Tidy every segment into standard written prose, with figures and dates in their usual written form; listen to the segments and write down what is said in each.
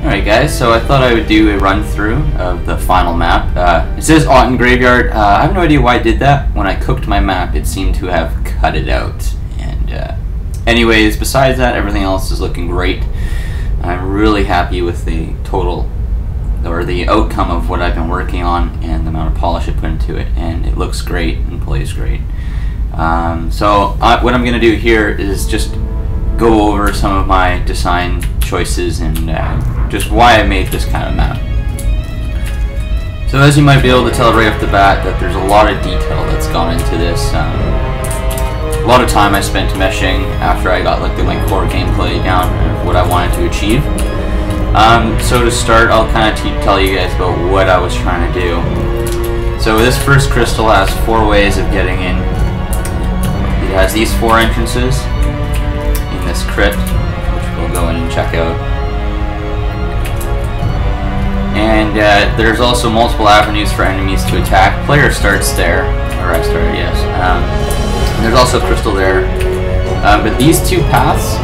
Alright guys, so I thought I would do a run through of the final map. It says Autumn Graveyard. I have no idea why I did that. When I cooked my map, it seemed to have cut it out. And anyways, besides that, everything else is looking great. I'm really happy with the total, or the outcome of what I've been working on and the amount of polish I put into it, and it looks great and plays great. What I'm going to do here is just go over some of my design choices and just why I made this kind of map. So as you might be able to tell right off the bat, that there's a lot of detail that's gone into this. A lot of time I spent meshing after I got like my core gameplay down of what I wanted to achieve. So to start, I'll kind of tell you guys about what I was trying to do. So this first crystal has 4 ways of getting in. It has these 4 entrances in this crypt, which we'll go in and check out. And there's also multiple avenues for enemies to attack. Player starts there, or I started, yes. And there's also a crystal there. But these 2 paths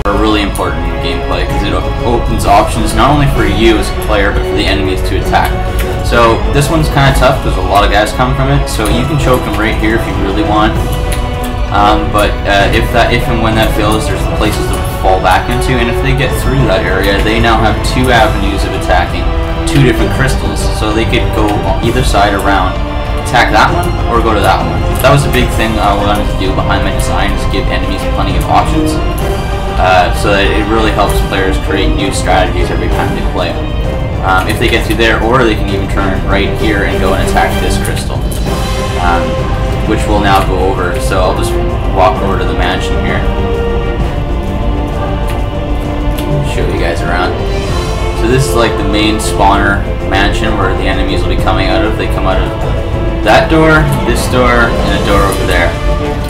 are really important in gameplay because it opens options not only for you as a player, but for the enemies to attack. So this one's kind of tough because a lot of guys come from it, so you can choke them right here if you really want. If and when that fails, there's places to fall back into, and if they get through that area, they now have 2 avenues of attacking 2 different crystals, so they could go on either side around, attack that one, or go to that one. That was a big thing I wanted to do behind my design, is give enemies plenty of options, so that it really helps players create new strategies every time they play. If they get through there, or they can even turn right here and go and attack this crystal. Which we'll now go over, so I'll just walk over to the mansion here. Show you guys around. So this is like the main spawner mansion where the enemies will be coming out of. They come out of that door, this door, and a door over there.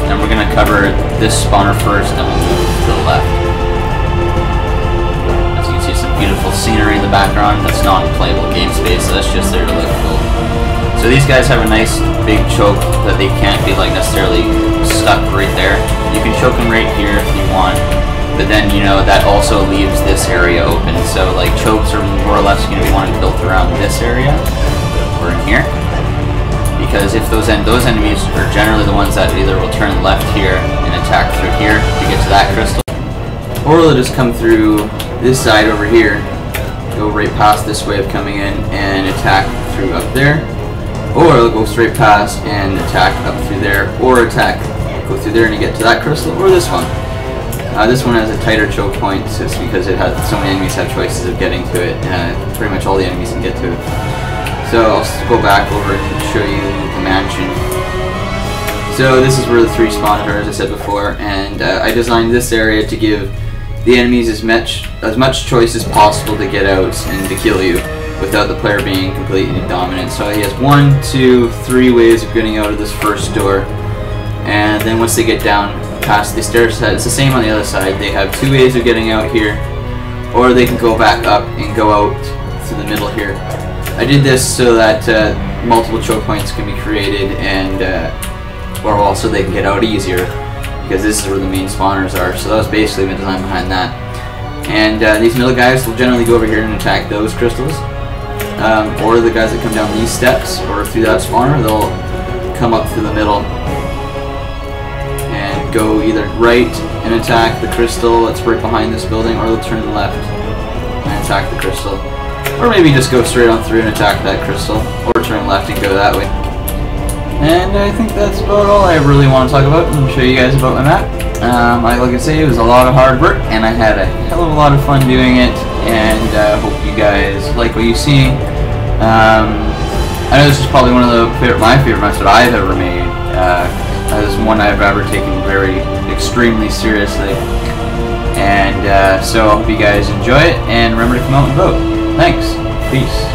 And we're going to cover this spawner first, and we'll move to the left. As you can see, some beautiful scenery in the background. That's not playable game space, so that's just there to look cool. So these guys have a nice big choke that they can't be like necessarily stuck right there. You can choke them right here if you want, but then you know that also leaves this area open. So like chokes are more or less going to be wanted built around this area or in here, because if those enemies are generally the ones that either will turn left here and attack through here to get to that crystal, or they'll just come through this side over here, go right past this way of coming in and attack through up there. Or they'll go straight past and attack up through there, or go through there and you get to that crystal, or this one. This one has a tighter choke point, just because it has so many enemies have choices of getting to it. Pretty much all the enemies can get to it. So I'll just go back over and show you the mansion. So this is where the 3 spawns are, as I said before, and I designed this area to give the enemies as much choice as possible to get out and to kill you, without the player being completely dominant. So he has 1, 2, 3 ways of getting out of this first door, and then once they get down past the stairs, it's the same on the other side. They have 2 ways of getting out here, or they can go back up and go out through the middle here. I did this so that multiple choke points can be created, and or also they can get out easier, because this is where the main spawners are. So that was basically the design behind that. And these middle guys will generally go over here and attack those crystals. Or the guys that come down these steps or through that spawner, they'll come up through the middle and go either right and attack the crystal that's right behind this building, or they'll turn left and attack the crystal. Or maybe just go straight on through and attack that crystal, or turn left and go that way. And I think that's about all I really want to talk about and show you guys about my map. Like I say, it was a lot of hard work, and I had a hell of a lot of fun doing it, and hope you guys like what you see. I know this is probably one of my favorite maps that I've ever made. This is one I've ever taken extremely seriously. And so I hope you guys enjoy it, and remember to come out and vote. Thanks. Peace.